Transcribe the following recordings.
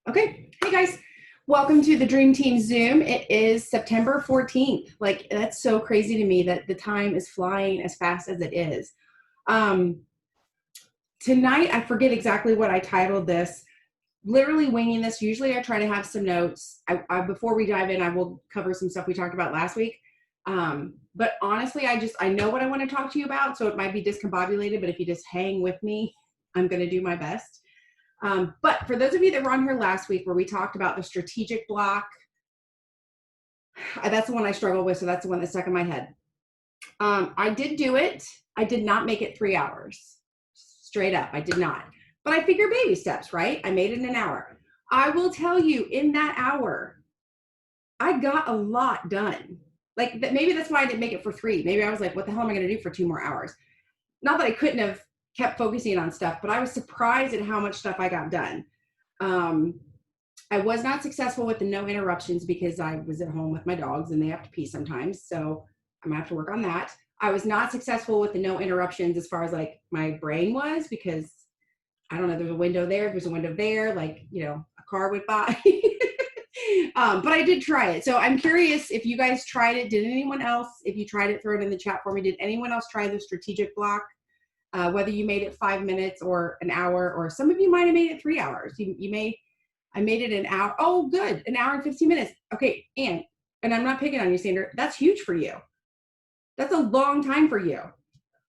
Okay. Hey guys, welcome to the Dream Team Zoom. It is September 14th. Like, that's so crazy to me that the time is flying as fast as it is. Um, Tonight, I forget exactly what I titled this. Literally winging this. Usually I try to have some notes. Before we dive in, I will cover some stuff we talked about last week. But honestly, I know what I want to talk to you about. So it might be discombobulated, but if you just hang with me, I'm going to do my best. But for those of you that were on here last week where we talked about the strategic block, that's the one I struggle with. So that's the one that stuck in my head. I did do it. I did not make it 3 hours. Straight up, I did not. But I figure baby steps, right? I made it in an hour. I will tell you, in that hour, I got a lot done. Like maybe that's why I didn't make it for 3. Maybe I was like, what the hell am I going to do for 2 more hours? Not that I couldn't have kept focusing on stuff, but I was surprised at how much stuff I got done. Um, I was not successful with the no interruptions because I was at home with my dogs and they have to pee sometimes. So I'm gonna have to work on that. I was not successful with the no interruptions as far as like my brain was because I don't know, there's a window there's a window there, like, a car went by. But I did try it. So I'm curious if you guys tried it. Did anyone else, if you tried it, throw it in the chat for me. Did anyone else try the strategic block? Whether you made it 5 minutes or an hour, or some of you might have made it 3 hours. I made it an hour. Oh, good. An hour and 15 minutes. Okay. And I'm not picking on you, Sandra. That's huge for you. That's a long time for you.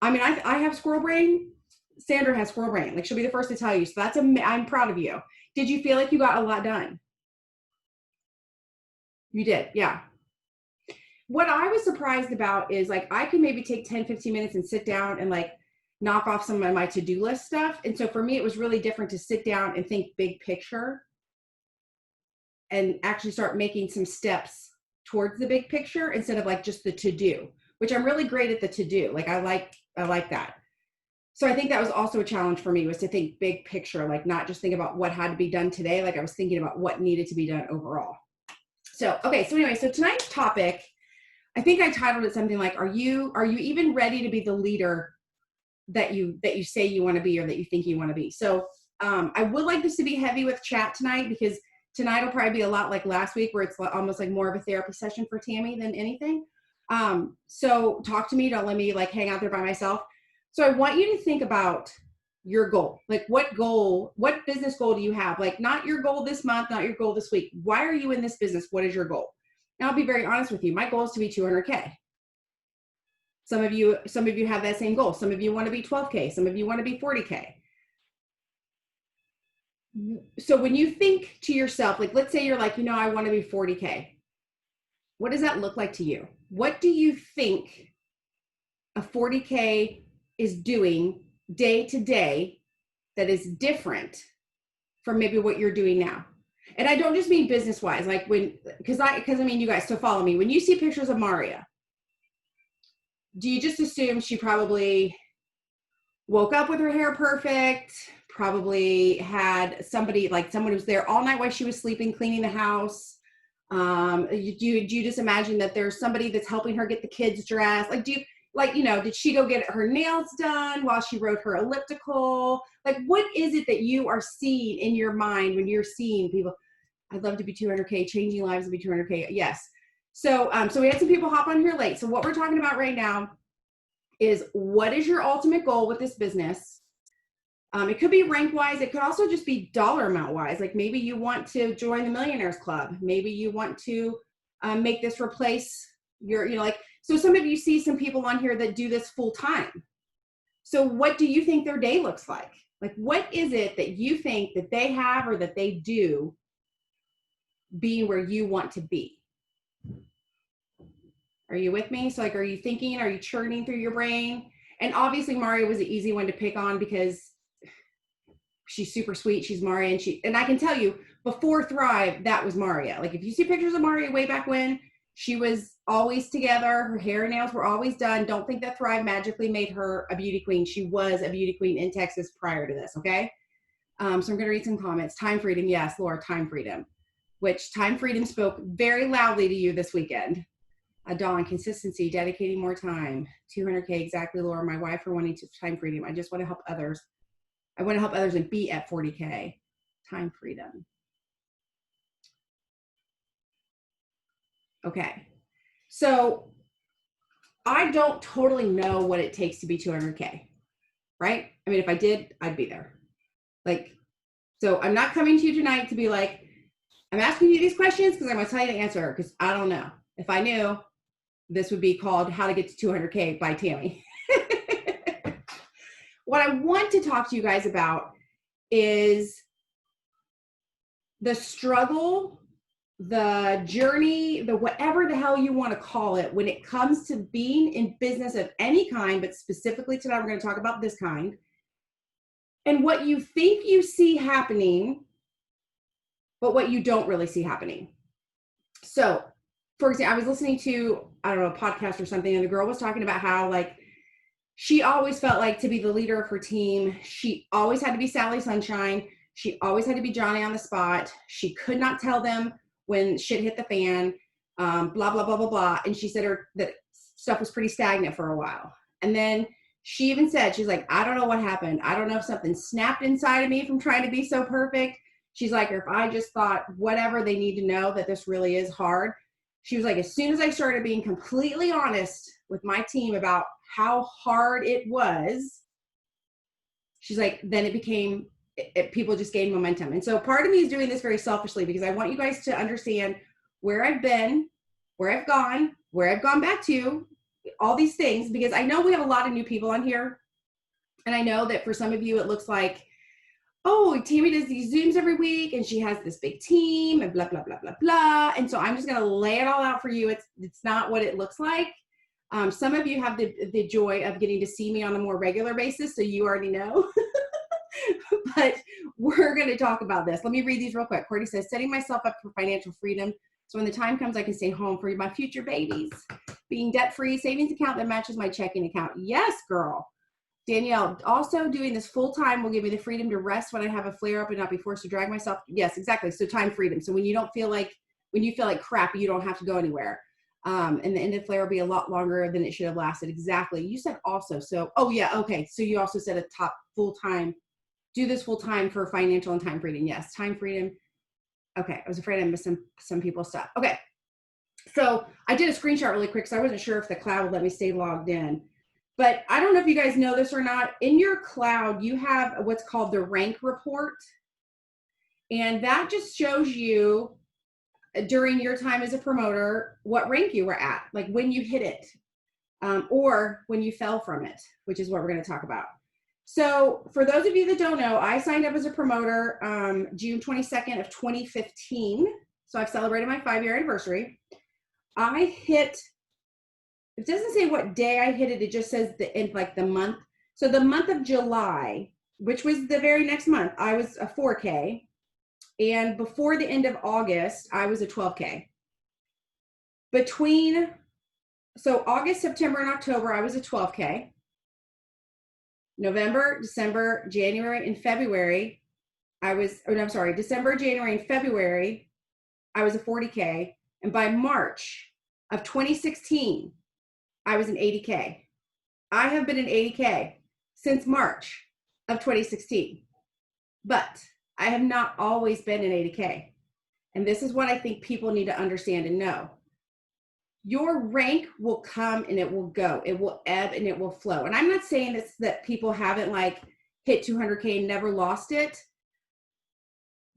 I mean, I have squirrel brain. Sandra has squirrel brain. Like, she'll be the first to tell you. So I'm proud of you. Did you feel like you got a lot done? You did. Yeah. What I was surprised about is like, I could maybe take 10, 15 minutes and sit down and like knock off some of my to-do list stuff. And so for me, it was really different to sit down and think big picture and actually start making some steps towards the big picture instead of like just the to-do, which I'm really great at the to-do. Like I like that. So I think that was also a challenge for me, was to think big picture, like not just think about what had to be done today. Like I was thinking about what needed to be done overall. So, okay. So anyway, so tonight's topic, I think I titled it something like, are you even ready to be the leader that you say you want to be, or that you think you want to be? So I would like this to be heavy with chat tonight, because tonight will probably be a lot like last week, where it's almost like more of a therapy session for Tammy than anything. So talk to me. Don't let me like hang out there by myself. So I want you to think about your goal. Like, what business goal do you have? Like, not your goal this month, not your goal this week. Why are you in this business? What is your goal? Now, I'll be very honest with you. My goal is to be 200K. Some of you have that same goal. Some of you want to be 12K. Some of you want to be 40K. So when you think to yourself, like, let's say you're like, I want to be 40K. What does that look like to you? What do you think a 40K is doing day to day that is different from maybe what you're doing now? And I don't just mean business wise, like because I mean, you guys, so follow me. When you see pictures of Maria, do you just assume she probably woke up with her hair perfect, probably had someone was there all night while she was sleeping, cleaning the house? Do you just imagine that there's somebody that's helping her get the kids dressed? Like, did she go get her nails done while she rode her elliptical? Like, what is it that you are seeing in your mind when you're seeing people? I'd love to be 200K, changing lives to be 200K. Yes. So we had some people hop on here late. So what we're talking about right now is, what is your ultimate goal with this business? It could be rank wise. It could also just be dollar amount wise. Like, maybe you want to join the Millionaires Club. Maybe you want to make this replace your, so some of you see some people on here that do this full time. So what do you think their day looks like? Like, what is it that you think that they have or that they do being where you want to be? Are you with me? So like, are you thinking, are you churning through your brain? And obviously Maria was an easy one to pick on because she's super sweet. She's Maria, and I can tell you, before Thrive, that was Maria. Like, if you see pictures of Maria way back when, she was always together. Her hair and nails were always done. Don't think that Thrive magically made her a beauty queen. She was a beauty queen in Texas prior to this, okay? So I'm going to read some comments. Time freedom. Yes, Laura, time freedom. Which time freedom spoke very loudly to you this weekend. Dawn, consistency, dedicating more time. 200K, exactly, Laura. My wife for wanting to time freedom. I just want to help others. I want to help others and be at 40K. Time freedom. Okay. So I don't totally know what it takes to be 200K, right? I mean, if I did, I'd be there. Like, so I'm not coming to you tonight to be like, I'm asking you these questions because I'm going to tell you the answer because I don't know. If I knew, this would be called How to Get to 200K by Tammy. What I want to talk to you guys about is the struggle, the journey, the whatever the hell you want to call it, when it comes to being in business of any kind, but specifically tonight, we're going to talk about this kind, and what you think you see happening, but what you don't really see happening. So, for example, I was listening to, I don't know, a podcast or something, and the girl was talking about how, like, she always felt like to be the leader of her team, she always had to be Sally Sunshine. She always had to be Johnny on the spot. She could not tell them when shit hit the fan, blah, blah, blah, blah, blah. And she said that stuff was pretty stagnant for a while. And then she even said, she's like, I don't know what happened. I don't know if something snapped inside of me from trying to be so perfect. She's like, or if I just thought whatever they need to know that this really is hard. She was like, as soon as I started being completely honest with my team about how hard it was, she's like, then it became, people just gained momentum. And so part of me is doing this very selfishly because I want you guys to understand where I've been, where I've gone back to, all these things, because I know we have a lot of new people on here. And I know that for some of you, it looks like, oh, Tammy does these Zooms every week and she has this big team and blah, blah, blah, blah, blah. And so I'm just going to lay it all out for you. It's not what it looks like. Some of you have the joy of getting to see me on a more regular basis, so you already know. But we're going to talk about this. Let me read these real quick. Courtney says, setting myself up for financial freedom so when the time comes, I can stay home for my future babies. Being debt-free, savings account that matches my checking account. Yes, girl. Danielle, also doing this full-time will give me the freedom to rest when I have a flare-up and not be forced to drag myself. Yes, exactly. So time freedom. So when you feel like crap, you don't have to go anywhere. And the end of flare will be a lot longer than it should have lasted. Exactly. You said also. So, oh yeah. Okay. So you also said a top full-time, do this full-time for financial and time freedom. Yes. Time freedom. Okay. I was afraid I missed some people's stuff. Okay. So I did a screenshot really quick. So I wasn't sure if the cloud would let me stay logged in, but I don't know if you guys know this or not. In your cloud, you have what's called the rank report. And that just shows you during your time as a promoter, what rank you were at, like when you hit it, or when you fell from it, which is what we're going to talk about. So for those of you that don't know, I signed up as a promoter June 22nd of 2015. So I've celebrated my 5-year anniversary. I hit, it doesn't say what day I hit it. It just says the month. So the month of July, which was the very next month, I was a 4K. And before the end of August, I was a 12K. So August, September, and October, I was a 12K. November, December, January, and February, December, January, and February, I was a 40K. And by March of 2016, I was an 80K. I have been an 80K since March of 2016. But I have not always been an 80K. And this is what I think people need to understand and know. Your rank will come and it will go. It will ebb and it will flow. And I'm not saying this that people haven't like hit 200K and never lost it.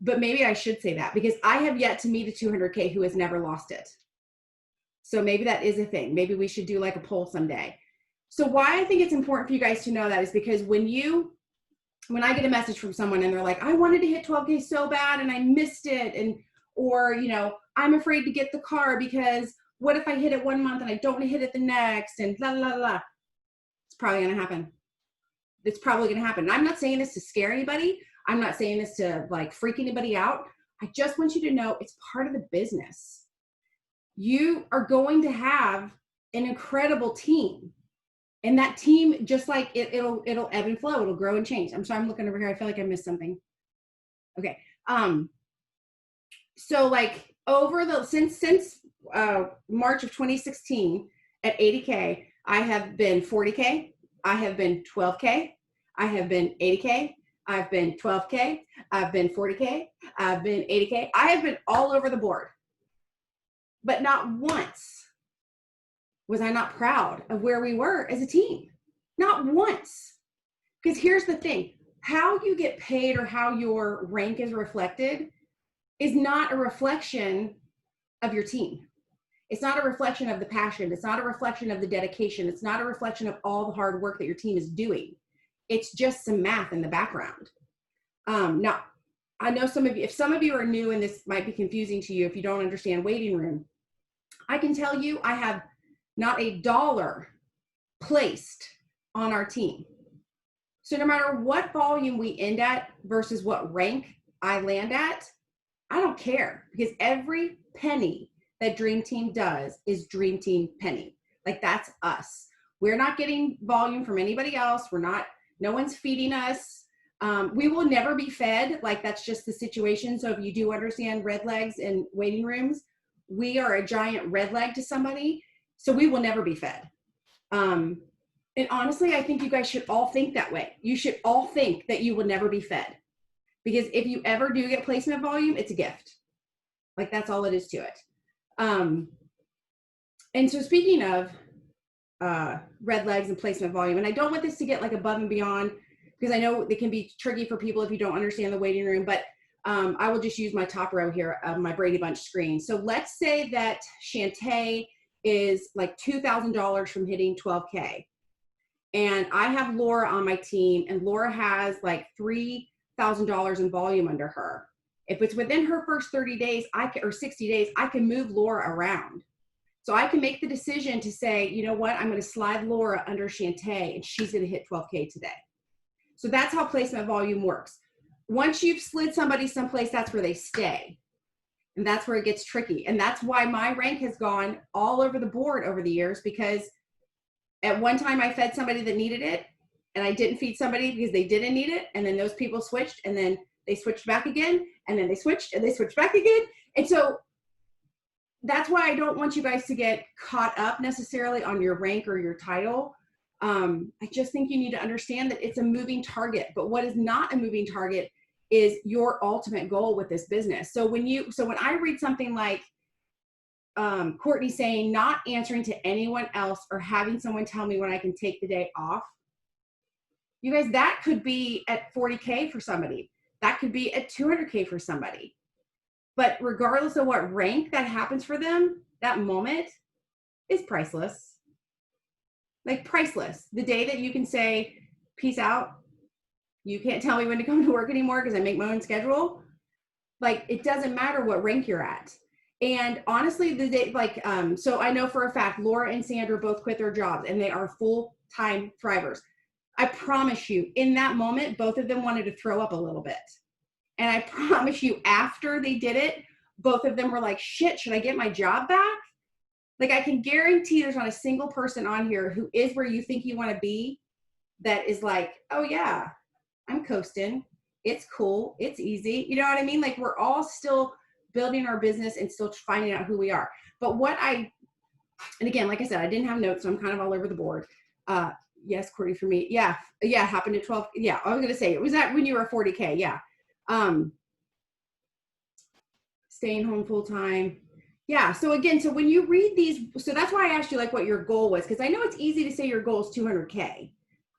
But maybe I should say that because I have yet to meet a 200K who has never lost it. So maybe that is a thing. Maybe we should do like a poll someday. So why I think it's important for you guys to know that is because when I get a message from someone and they're like, I wanted to hit 12K so bad and I missed it. Or, I'm afraid to get the car because what if I hit it one month and I don't hit it the next and blah, blah, blah. It's probably going to happen. It's probably going to happen. And I'm not saying this to scare anybody. I'm not saying this to like freak anybody out. I just want you to know it's part of the business. You are going to have an incredible team. And that team, just like it'll ebb and flow. It'll grow and change. I'm sorry, I'm looking over here. I feel like I missed something. Okay. So like since March of 2016 at 80K, I have been 40K. I have been 12K. I have been 80K. I've been 12K. I've been 40K. I've been 80K. I have been all over the board. But not once was I not proud of where we were as a team. Not once. Because here's the thing, how you get paid or how your rank is reflected is not a reflection of your team. It's not a reflection of the passion. It's not a reflection of the dedication. It's not a reflection of all the hard work that your team is doing. It's just some math in the background. Now, I know some of you, if some of you are new and this might be confusing to you if you don't understand waiting room, I can tell you I have not a dollar placed on our team. So no matter what volume we end at versus what rank I land at, I don't care, because every penny that Dream Team does is Dream Team penny. Like, that's us. We're not getting volume from anybody else. No one's feeding us. We will never be fed. Like, that's just the situation. So if you do understand red legs in waiting rooms, we are a giant red leg to somebody. So we will never be fed. And honestly, I think you guys should all think that way. You should all think that you will never be fed. Because if you ever do get placement volume, it's a gift. Like, that's all it is to it. And so speaking of red legs and placement volume, and I don't want this to get like above and beyond, because I know it can be tricky for people if you don't understand the waiting room, but I will just use my top row here of my Brady Bunch screen. So let's say that Shantae is like $2,000 from hitting 12K. And I have Laura on my team, and Laura has like $3,000 in volume under her. If it's within her first 30 days, or 60 days, I can move Laura around. So I can make the decision to say, you know what, I'm going to slide Laura under Shantae, and she's going to hit 12K today. So that's how placement volume works. Once you've slid somebody someplace, that's where they stay. And that's where it gets tricky. And that's why my rank has gone all over the board over the years, because at one time I fed somebody that needed it, and I didn't feed somebody because they didn't need it. And then those people switched, and then they switched back again, and then they switched, and they switched back again. And so that's why I don't want you guys to get caught up necessarily on your rank or your title. I just think you need to understand that it's a moving target. But what is not a moving target is your ultimate goal with this business. So when I read something like Courtney saying not answering to anyone else or having someone tell me when I can take the day off, you guys, that could be at 40K for somebody. That could be at 200K for somebody. But regardless of what rank that happens for them, that moment is priceless. Like, priceless. The day that you can say, peace out, you can't tell me when to come to work anymore because I make my own schedule. Like, it doesn't matter what rank you're at. And honestly, the day, like, so I know for a fact, Laura and Sandra both quit their jobs, and they are full-time thrivers. I promise you, in that moment, both of them wanted to throw up a little bit. And I promise you, after they did it, both of them were like, shit, should I get my job back? Like, I can guarantee there's not a single person on here who is where you think you want to be that is like, oh yeah, I'm coasting. It's cool. It's easy. You know what I mean? Like, we're all still building our business and still finding out who we are. But and again, like I said, I didn't have notes, so I'm kind of all over the board. Yes, Courtney, for me. Yeah, happened at 12. Yeah, I was going to say, it was that when you were 40K. Yeah. Staying home full time. Yeah. So again, so when you read these, so that's why I asked you like what your goal was, because I know it's easy to say your goal is 200K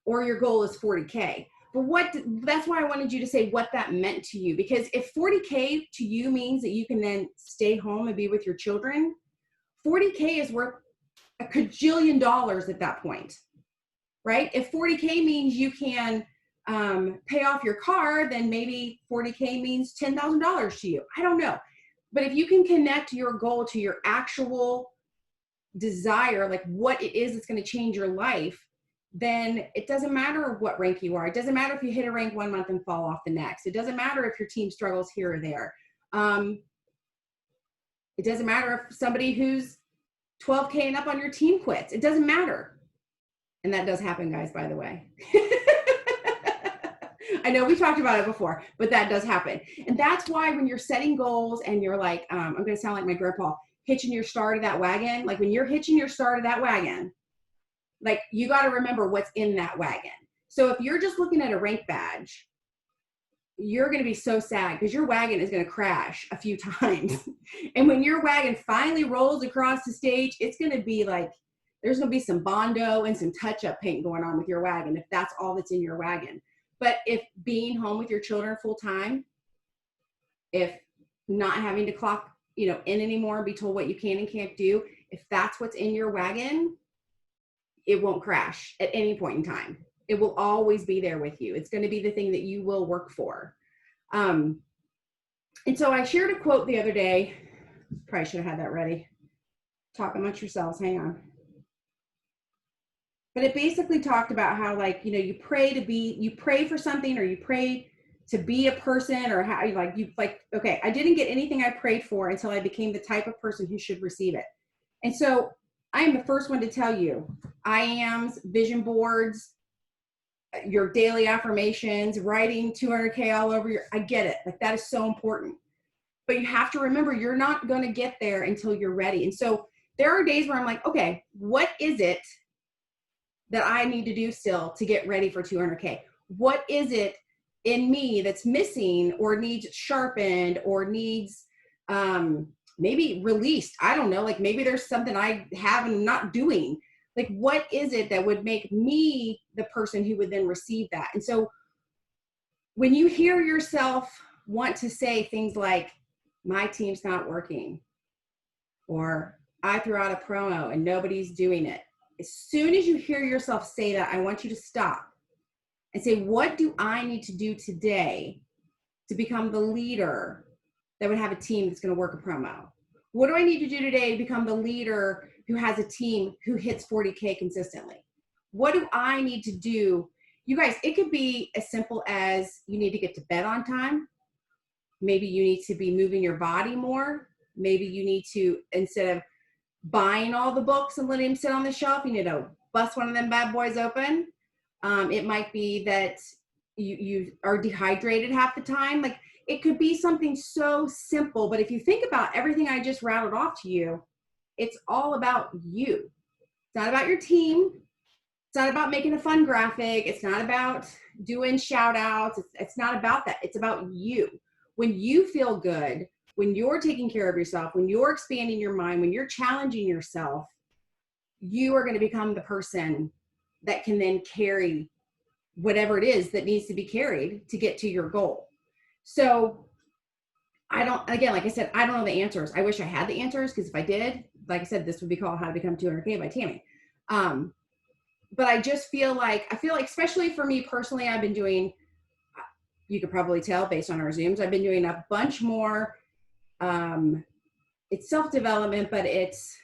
or your goal is 40K, but that's why I wanted you to say what that meant to you, because if 40K to you means that you can then stay home and be with your children, 40K is worth a cajillion dollars at that point, right? If 40K means you can pay off your car, then maybe 40K means $10,000 to you. I don't know. But if you can connect your goal to your actual desire, like what it is that's going to change your life, then it doesn't matter what rank you are. It doesn't matter if you hit a rank one month and fall off the next. It doesn't matter if your team struggles here or there. It doesn't matter if somebody who's 12K and up on your team quits. It doesn't matter. And that does happen, guys, by the way. I know we talked about it before, but that does happen. And that's why when you're setting goals and you're like, I'm going to sound like my grandpa, hitching your star to that wagon. Like when you're hitching your star to that wagon, like you got to remember what's in that wagon. So if you're just looking at a rank badge, you're going to be so sad because your wagon is going to crash a few times. And when your wagon finally rolls across the stage, it's going to be like, there's going to be some Bondo and some touch-up paint going on with your wagon if that's all that's in your wagon. But if being home with your children full time, if not having to clock, in anymore and be told what you can and can't do, if that's what's in your wagon, it won't crash at any point in time. It will always be there with you. It's going to be the thing that you will work for. And so I shared a quote the other day. Probably should have had that ready. Talk amongst yourselves. Hang on. But it basically talked about how, like, you pray for something, or you pray to be a person, or how okay, I didn't get anything I prayed for until I became the type of person who should receive it. And so I am the first one to tell you, IAMs, vision boards, your daily affirmations, writing 200K all over I get it. Like, that is so important. But you have to remember, you're not going to get there until you're ready. And so there are days where I'm like, okay, what is it that I need to do still to get ready for 200K? What is it in me that's missing, or needs sharpened, or needs maybe released? I don't know. Like, maybe there's something I have and I'm not doing. Like, what is it that would make me the person who would then receive that? And so when you hear yourself want to say things like, my team's not working, or I threw out a promo and nobody's doing it, as soon as you hear yourself say that, I want you to stop and say, what do I need to do today to become the leader that would have a team that's going to work a promo? What do I need to do today to become the leader who has a team who hits 40K consistently? What do I need to do? You guys, it could be as simple as you need to get to bed on time. Maybe you need to be moving your body more. Maybe you need to, instead of buying all the books and letting them sit on the shelf, you need to bust one of them bad boys open. It might be that you are dehydrated half the time. Like, it could be something so simple, but if you think about everything I just rattled off to you, it's all about you. It's not about your team. It's not about making a fun graphic. It's not about doing shout outs. It's not about that. It's about you. When you feel good, when you're taking care of yourself, when you're expanding your mind, when you're challenging yourself, you are going to become the person that can then carry whatever it is that needs to be carried to get to your goal. So again, like I said, I don't know the answers. I wish I had the answers, because if I did, like I said, this would be called How to Become 200K by Tammy. But I just feel like, especially for me personally, I've been doing, you could probably tell based on our Zooms, I've been doing a bunch more. It's self-development, but it's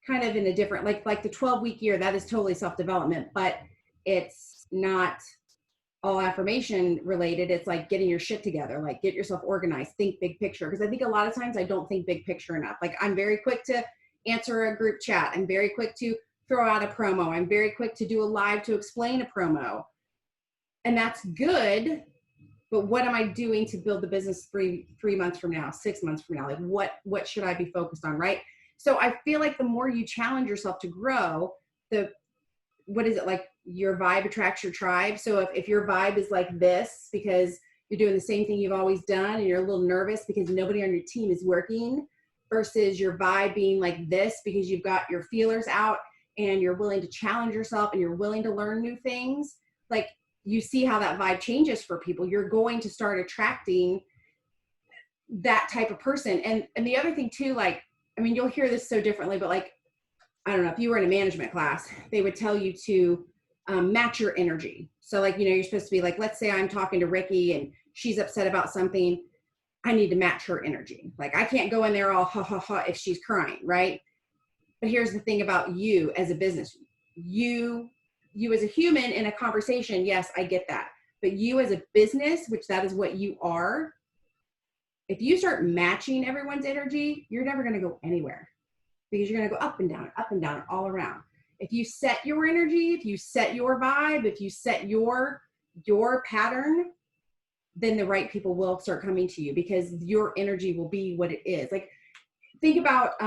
kind of in a different, like the 12-week year, that is totally self-development, but it's not all affirmation related. It's like getting your shit together, like get yourself organized, think big picture. Because I think a lot of times I don't think big picture enough. Like, I'm very quick to answer a group chat. I'm very quick to throw out a promo. I'm very quick to do a live to explain a promo. And that's good. But what am I doing to build the business three months from now, 6 months from now? Like, what should I be focused on, right? So I feel like the more you challenge yourself to grow, like your vibe attracts your tribe. So if your vibe is like this because you're doing the same thing you've always done and you're a little nervous because nobody on your team is working, versus your vibe being like this because you've got your feelers out and you're willing to challenge yourself and you're willing to learn new things, like, you see how that vibe changes for people. You're going to start attracting that type of person. And the other thing too, like, I mean, you'll hear this so differently, but like, I don't know, if you were in a management class, they would tell you to match your energy. So like, you're supposed to be like, let's say I'm talking to Ricky and she's upset about something. I need to match her energy. Like, I can't go in there all ha ha ha if she's crying, right? But here's the thing about you as a business. You as a human in a conversation, yes, I get that. But you as a business, which that is what you are, if you start matching everyone's energy, you're never going to go anywhere, because you're going to go up and down, all around. If you set your energy, if you set your vibe, if you set your pattern, then the right people will start coming to you, because your energy will be what it is. Like, think about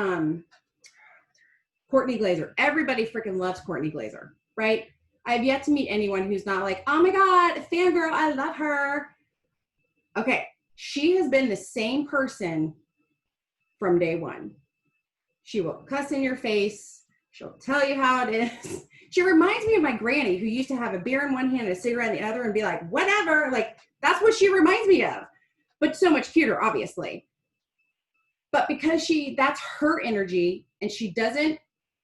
Courtney Glaser. Everybody freaking loves Courtney Glaser, right? I have yet to meet anyone who's not like, oh my God, fangirl, I love her. Okay. She has been the same person from day one. She will cuss in your face. She'll tell you how it is. She reminds me of my granny, who used to have a beer in one hand and a cigarette in the other and be like, whatever. Like, that's what she reminds me of. But so much cuter, obviously. But because that's her energy and she doesn't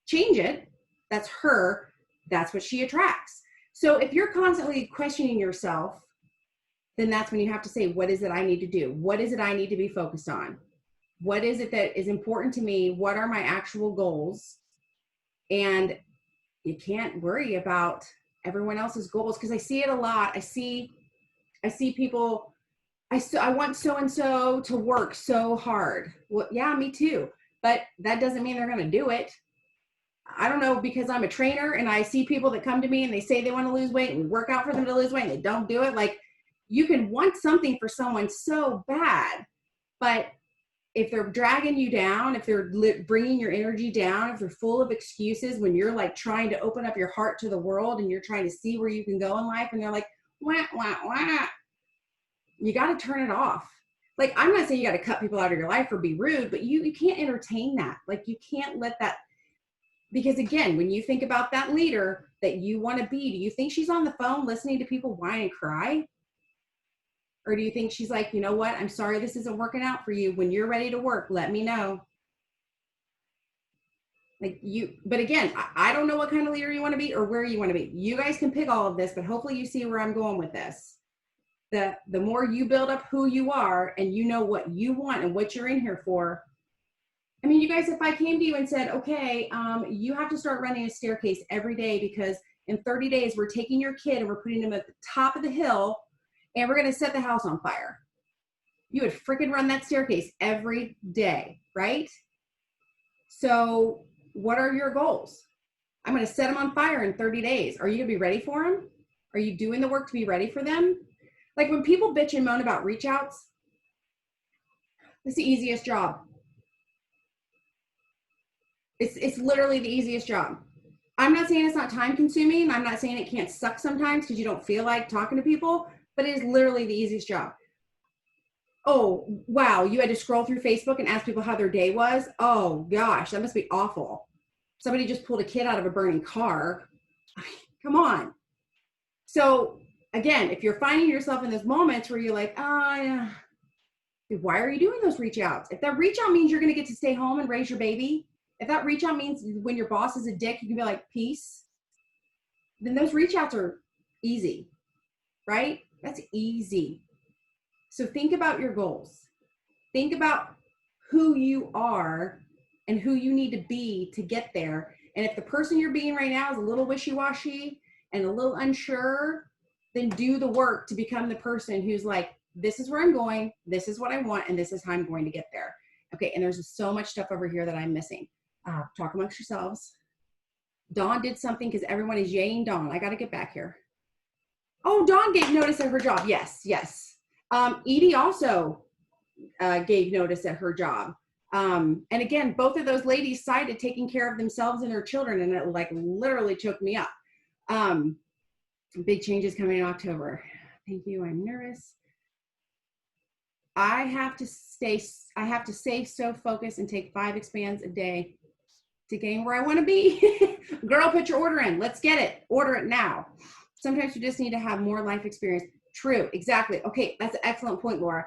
change it, that's her, that's what she attracts. So if you're constantly questioning yourself, then that's when you have to say, what is it I need to do? What is it I need to be focused on? What is it that is important to me? What are my actual goals? And you can't worry about everyone else's goals, because I see it a lot. I see people, I want so-and-so to work so hard. Well, yeah, me too. But that doesn't mean they're going to do it. I don't know, because I'm a trainer and I see people that come to me and they say they want to lose weight and we work out for them to lose weight and they don't do it. Like, you can want something for someone so bad, but if they're dragging you down, if they're bringing your energy down, if they're full of excuses when you're like trying to open up your heart to the world and you're trying to see where you can go in life and they're like, wah, wah, wah, you got to turn it off. Like, I'm not saying you got to cut people out of your life or be rude, but you can't entertain that. Like, you can't let that, because again, when you think about that leader that you want to be, do you think she's on the phone listening to people whine and cry? Or do you think she's like, you know what? I'm sorry this isn't working out for you. When you're ready to work, let me know. Like, but again, I don't know what kind of leader you want to be or where you want to be. You guys can pick all of this, but hopefully you see where I'm going with this. The more you build up who you are and you know what you want and what you're in here for. I mean, you guys, if I came to you and said, okay, you have to start running a staircase every day because in 30 days, we're taking your kid and we're putting him at the top of the hill and we're going to set the house on fire. You would freaking run that staircase every day, right? So what are your goals? I'm going to set them on fire in 30 days. Are you going to be ready for them? Are you doing the work to be ready for them? Like, when people bitch and moan about reach outs, it's the easiest job. It's literally the easiest job. I'm not saying it's not time consuming. I'm not saying it can't suck sometimes because you don't feel like talking to people, but it is literally the easiest job. Oh, wow. You had to scroll through Facebook and ask people how their day was. Oh gosh, that must be awful. Somebody just pulled a kid out of a burning car. Come on. So again, if you're finding yourself in those moments where you're like, oh yeah, why are you doing those reach outs? If that reach out means you're going to get to stay home and raise your baby, if that reach out means when your boss is a dick, you can be like, peace, then those reach outs are easy, right? That's easy. So think about your goals. Think about who you are and who you need to be to get there. And if the person you're being right now is a little wishy-washy and a little unsure, then do the work to become the person who's like, this is where I'm going, this is what I want, and this is how I'm going to get there. Okay, and there's so much stuff over here that I'm missing. Talk amongst yourselves. Dawn did something because everyone is yaying Dawn. I got to get back here. Oh, Dawn gave notice at her job. Yes, yes. Edie also gave notice at her job. And again, both of those ladies cited taking care of themselves and their children, and it like literally choked me up. Big changes coming in October. Thank you. I'm nervous. I have to stay so focused and take 5 expands a day to gain where I want to be. Girl, put your order in. Let's get it. Order it now. Sometimes you just need to have more life experience. True. Exactly. Okay. That's an excellent point, Laura.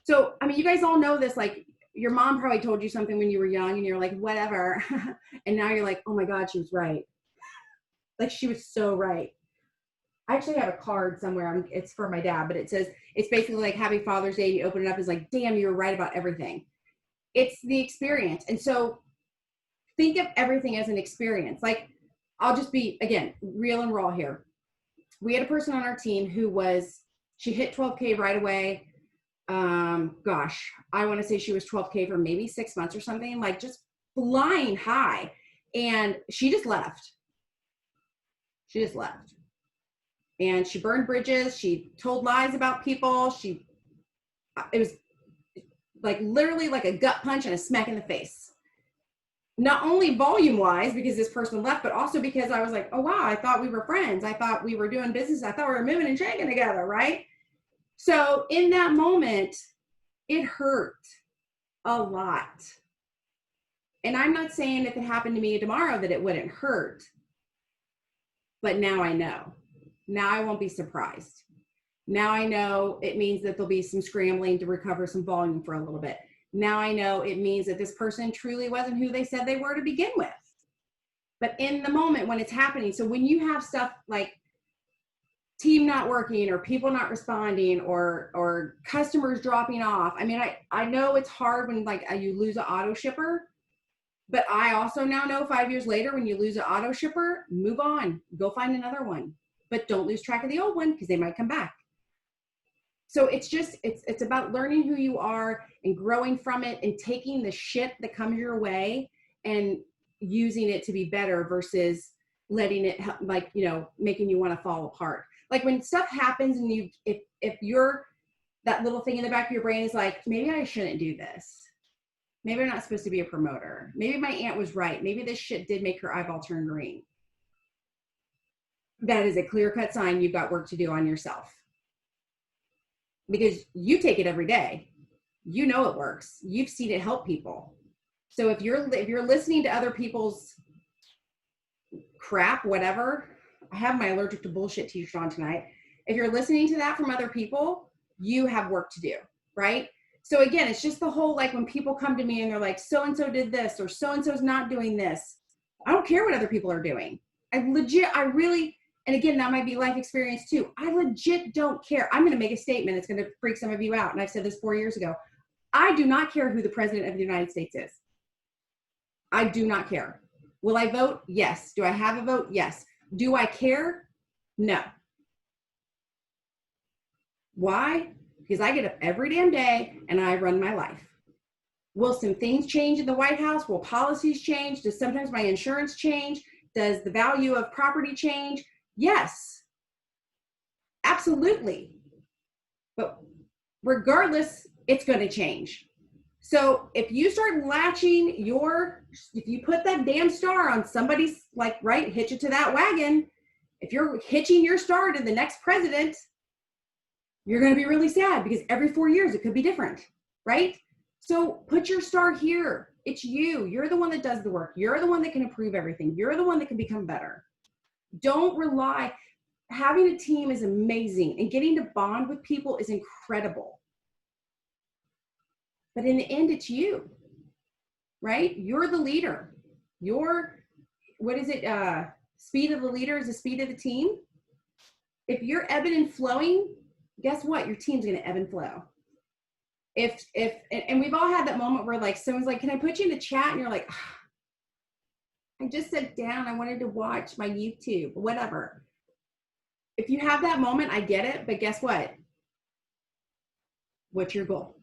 So, I mean, you guys all know this, like your mom probably told you something when you were young and you're like, whatever. And now you're like, oh my God, she was right. Like, she was so right. I actually have a card somewhere. It's for my dad, but it says, it's basically like Happy Father's Day. You open it up, it's like, damn, you were right about everything. It's the experience. And so think of everything as an experience. Like, I'll just be, again, real and raw here. We had a person on our team she hit 12K right away. Gosh, I want to say she was 12K for maybe 6 months or something, like just flying high. And she just left. And she burned bridges. She told lies about people. It was like literally like a gut punch and a smack in the face. Not only volume wise, because this person left, but also because I was like, oh wow, I thought we were friends. I thought we were doing business. I thought we were moving and shaking together, right? So in that moment, it hurt a lot. And I'm not saying if it happened to me tomorrow that it wouldn't hurt, but now I know. Now I won't be surprised. Now I know it means that there'll be some scrambling to recover some volume for a little bit. Now I know it means that this person truly wasn't who they said they were to begin with. But in the moment when it's happening, so when you have stuff like team not working or people not responding or customers dropping off, I mean, I know it's hard when like you lose an auto shipper, but I also now know 5 years later, when you lose an auto shipper, move on, go find another one, but don't lose track of the old one because they might come back. So it's just, it's about learning who you are and growing from it and taking the shit that comes your way and using it to be better versus letting it like, you know, making you want to fall apart. Like when stuff happens and you, if you're, that little thing in the back of your brain is like, maybe I shouldn't do this. Maybe I'm not supposed to be a promoter. Maybe my aunt was right. Maybe this shit did make her eyeball turn green. That is a clear-cut sign you've got work to do on yourself. Because you take it every day. You know it works. You've seen it help people. So if you're listening to other people's crap, whatever, I have my allergic to bullshit t-shirt on tonight. If you're listening to that from other people, you have work to do, right? So again, it's just the whole, like when people come to me and they're like, so-and-so did this or so-and-so's not doing this. I don't care what other people are doing. I really, and again, that might be life experience too. I legit don't care. I'm going to make a statement. It's going to freak some of you out. And I've said this 4 years ago. I do not care who the president of the United States is. I do not care. Will I vote? Yes. Do I have a vote? Yes. Do I care? No. Why? Because I get up every damn day and I run my life. Will some things change in the White House? Will policies change? Does sometimes my insurance change? Does the value of property change? Yes, absolutely. But regardless, it's going to change. So if you start latching if you put that damn star on somebody's, like, right, hitch it to that wagon, if you're hitching your star to the next president, you're going to be really sad because every 4 years it could be different, right? So put your star here. It's you. You're the one that does the work. You're the one that can improve everything. You're the one that can become better. Don't rely. Having a team is amazing, and getting to bond with people is incredible. But in the end, it's you, right? You're the leader. What is it? Speed of the leader is the speed of the team. If you're ebbing and flowing, guess what? Your team's going to ebb and flow. And we've all had that moment where, like, someone's like, can I put you in the chat? And you're like, I just sat down. I wanted to watch my YouTube, whatever. If you have that moment, I get it. But guess what? What's your goal?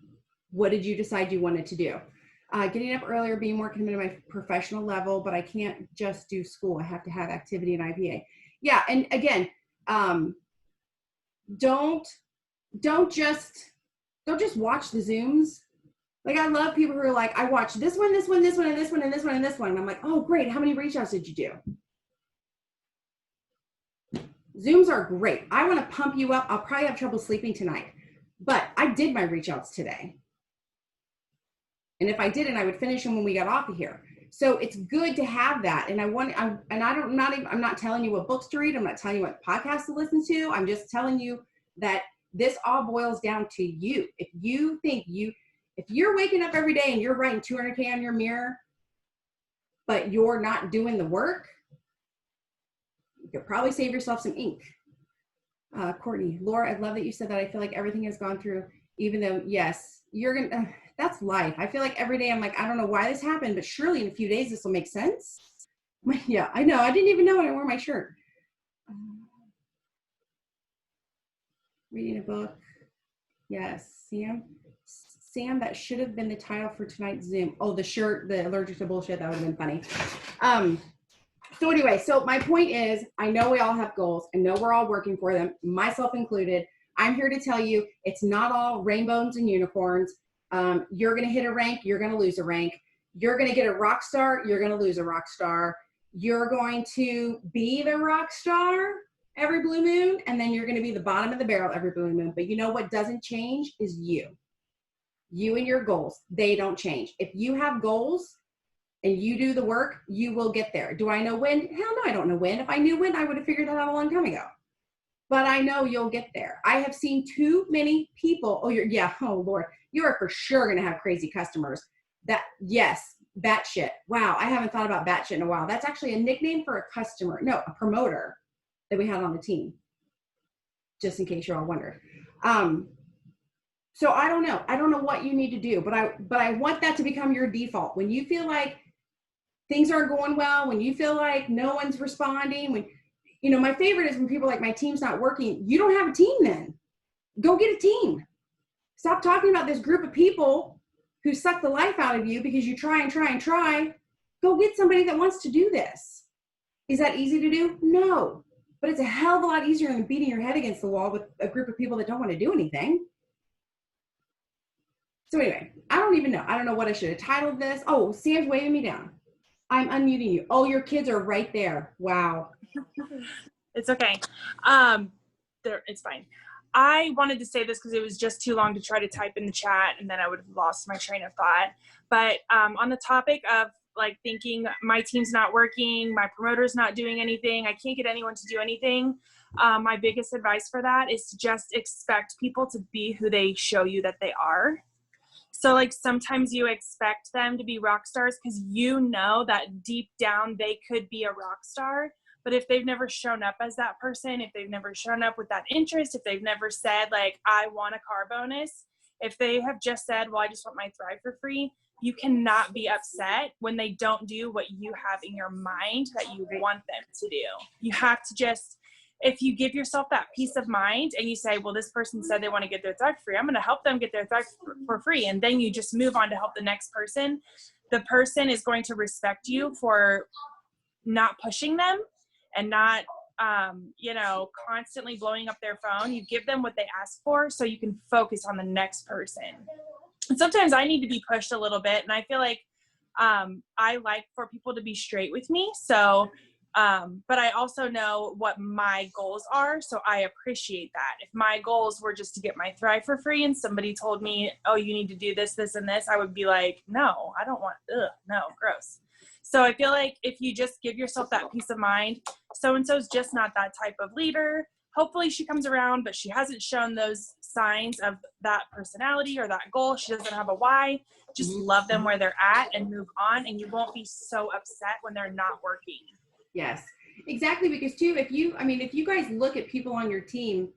What did you decide you wanted to do? Getting up earlier, being more committed to my professional level, but I can't just do school. I have to have activity and IPA. Yeah, and again, don't just watch the Zooms. Like, I love people who are like, I watched this one, and this one, and this one, and this one, and this one. And I'm like, oh, great. How many reach outs did you do? Zooms are great. I want to pump you up. I'll probably have trouble sleeping tonight, but I did my reach outs today. And if I didn't, I would finish them when we got off of here. So it's good to have that. And I'm not telling you what books to read. I'm not telling you what podcasts to listen to. I'm just telling you that this all boils down to you. If you're waking up every day and you're writing 200K on your mirror, but you're not doing the work, you could probably save yourself some ink. Courtney, Laura, I love that you said that. I feel like everything has gone through, even though, yes, that's life. I feel like every day I'm like, I don't know why this happened, but surely in a few days this will make sense. Yeah, I know. I didn't even know when I wore my shirt. Reading a book. Yes, Sam, that should have been the title for tonight's Zoom. Oh, the shirt, the allergic to bullshit, that would have been funny. So anyway, so my point is, I know we all have goals. I know we're all working for them, myself included. I'm here to tell you, it's not all rainbows and unicorns. You're going to hit a rank. You're going to lose a rank. You're going to get a rock star. You're going to lose a rock star. You're going to be the rock star, every blue moon, and then you're going to be the bottom of the barrel every blue moon. But you know what doesn't change is you and your goals. They don't change. If you have goals and you do the work, you will get there. Do I know when? Hell no, I don't know when. If I knew when, I would have figured that out a long time ago. But I know you'll get there. I have seen too many people. Oh Lord, you are for sure going to have crazy customers. Yes, batshit. Wow, I haven't thought about batshit in a while. That's actually a nickname for a customer. No, a promoter that we had on the team. Just in case you're all wondering. So I don't know. I don't know what you need to do, but I want that to become your default. When you feel like things aren't going well, when you feel like no one's responding, when, you know, my favorite is when people are like, my team's not working. You don't have a team then. Go get a team. Stop talking about this group of people who suck the life out of you because you try and try and try. Go get somebody that wants to do this. Is that easy to do? No. But it's a hell of a lot easier than beating your head against the wall with a group of people that don't want to do anything. So anyway, I don't even know. I don't know what I should have titled this. Oh, Sam's waving me down. I'm unmuting you. Oh, your kids are right there. Wow. It's okay. It's fine. I wanted to say this because it was just too long to try to type in the chat, and then I would have lost my train of thought. But on the topic of like thinking my team's not working, my promoter's not doing anything, I can't get anyone to do anything. My biggest advice for that is to just expect people to be who they show you that they are. So like sometimes you expect them to be rock stars because you know that deep down they could be a rock star. But if they've never shown up as that person, if they've never shown up with that interest, if they've never said like, I want a car bonus, if they have just said, well, I just want my Thrive for free, you cannot be upset when they don't do what you have in your mind that you want them to do. You have to just, if you give yourself that peace of mind and you say, well, this person said they want to get their Thrive free, I'm going to help them get their Thrive for free. And then you just move on to help the next person. The person is going to respect you for not pushing them and not, constantly blowing up their phone. You give them what they ask for so you can focus on the next person. And sometimes I need to be pushed a little bit. And I feel like I like for people to be straight with me. So, but I also know what my goals are. So I appreciate that. If my goals were just to get my Thrive for free and somebody told me, oh, you need to do this, this, and this, I would be like, no, I don't want, no, gross. So I feel like if you just give yourself that peace of mind, so-and-so's just not that type of leader. Hopefully she comes around, but she hasn't shown those signs of that personality or that goal. She doesn't have a why. Just love them where they're at and move on. And you won't be so upset when they're not working. Yes, exactly. Because too, if you guys look at people on your team,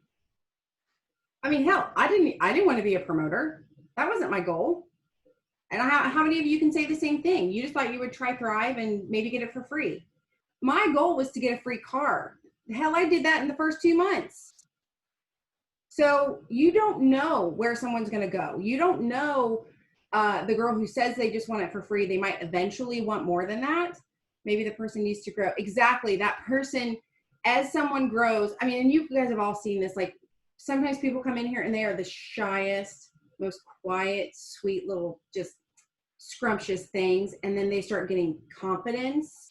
hell, I didn't want to be a promoter. That wasn't my goal. And how many of you can say the same thing? You just thought you would try Thrive and maybe get it for free. My goal was to get a free car. Hell, I did that in the first 2 months. So you don't know where someone's going to go. You don't know the girl who says they just want it for free. They might eventually want more than that. Maybe the person needs to grow. Exactly. That person, as someone grows, and you guys have all seen this, like sometimes people come in here and they are the shyest, most quiet, sweet little, just scrumptious things. And then they start getting confidence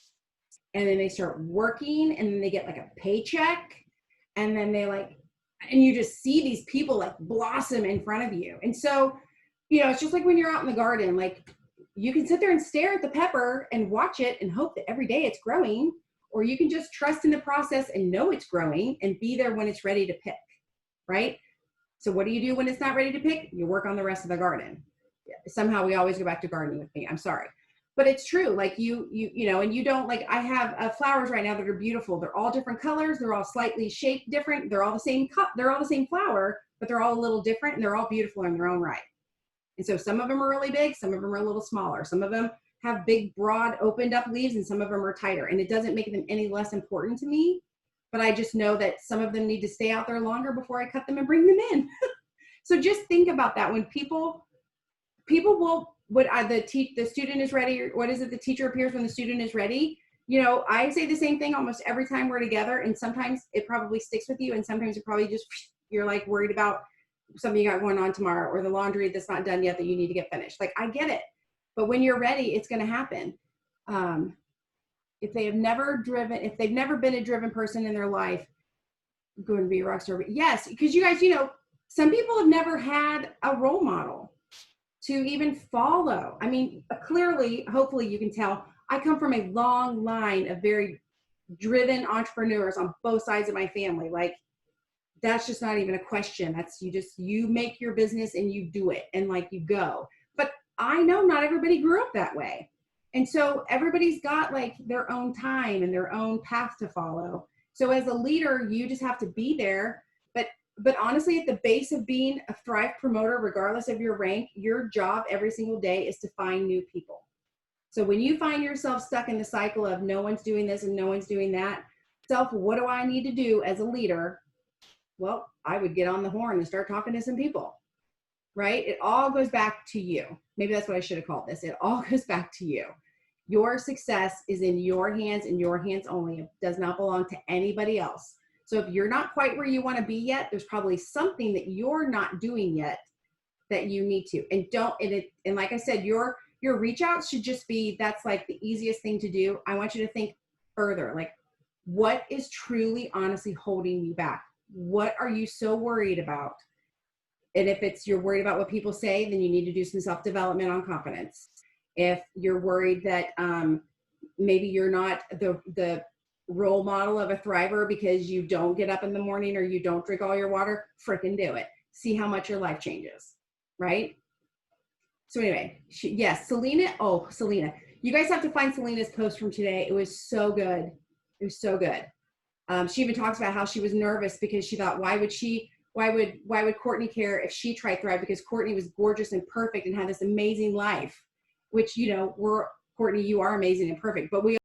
and then they start working and then they get like a paycheck and then and you just see these people like blossom in front of you. And so, it's just like when you're out in the garden, like you can sit there and stare at the pepper and watch it and hope that every day it's growing, or you can just trust in the process and know it's growing and be there when it's ready to pick, right? So what do you do when it's not ready to pick? You work on the rest of the garden. Somehow we always go back to gardening with me. I'm sorry. But it's true. Like you and you don't like, I have flowers right now that are beautiful. They're all different colors. They're all slightly shaped different. They're all the same cup. They're all the same flower, but they're all a little different and they're all beautiful in their own right. And so some of them are really big. Some of them are a little smaller. Some of them have big, broad, opened up leaves and some of them are tighter. And it doesn't make them any less important to me, but I just know that some of them need to stay out there longer before I cut them and bring them in. So just think about that. When people will, the student is ready, or what is it? The teacher appears when the student is ready. I say the same thing almost every time we're together. And sometimes it probably sticks with you. And sometimes it probably just, you're like worried about something you got going on tomorrow or the laundry that's not done yet that you need to get finished. Like, I get it. But when you're ready, it's going to happen. If they've never been a driven person in their life, going to be a rock star. But yes, because you guys, you know, some people have never had a role model to even follow. I mean, clearly, hopefully you can tell, I come from a long line of very driven entrepreneurs on both sides of my family. Like, that's just not even a question. That's you make your business and you do it and like you go. But I know not everybody grew up that way. And so everybody's got like their own time and their own path to follow. So as a leader, you just have to be there. But honestly, at the base of being a Thrive promoter, regardless of your rank, your job every single day is to find new people. So when you find yourself stuck in the cycle of no one's doing this and no one's doing that, what do I need to do as a leader? Well, I would get on the horn and start talking to some people, right? It all goes back to you. Maybe that's what I should have called this. It all goes back to you. Your success is in your hands and your hands only. It does not belong to anybody else. So if you're not quite where you want to be yet, there's probably something that you're not doing yet that you need to. And like I said, your reach out should just be, that's like the easiest thing to do. I want you to think further, like what is truly honestly holding you back? What are you so worried about? And if you're worried about what people say, then you need to do some self-development on confidence. If you're worried that maybe you're not the role model of a thriver because you don't get up in the morning or you don't drink all your water, frickin' do it. See how much your life changes, right? So anyway, yes, Selena. Oh, Selena. You guys have to find Selena's post from today. It was so good. It was so good. She even talks about how she was nervous because she thought, why would Courtney care if she tried Thrive? Because Courtney was gorgeous and perfect and had this amazing life, which, you know, Courtney, you are amazing and perfect, but we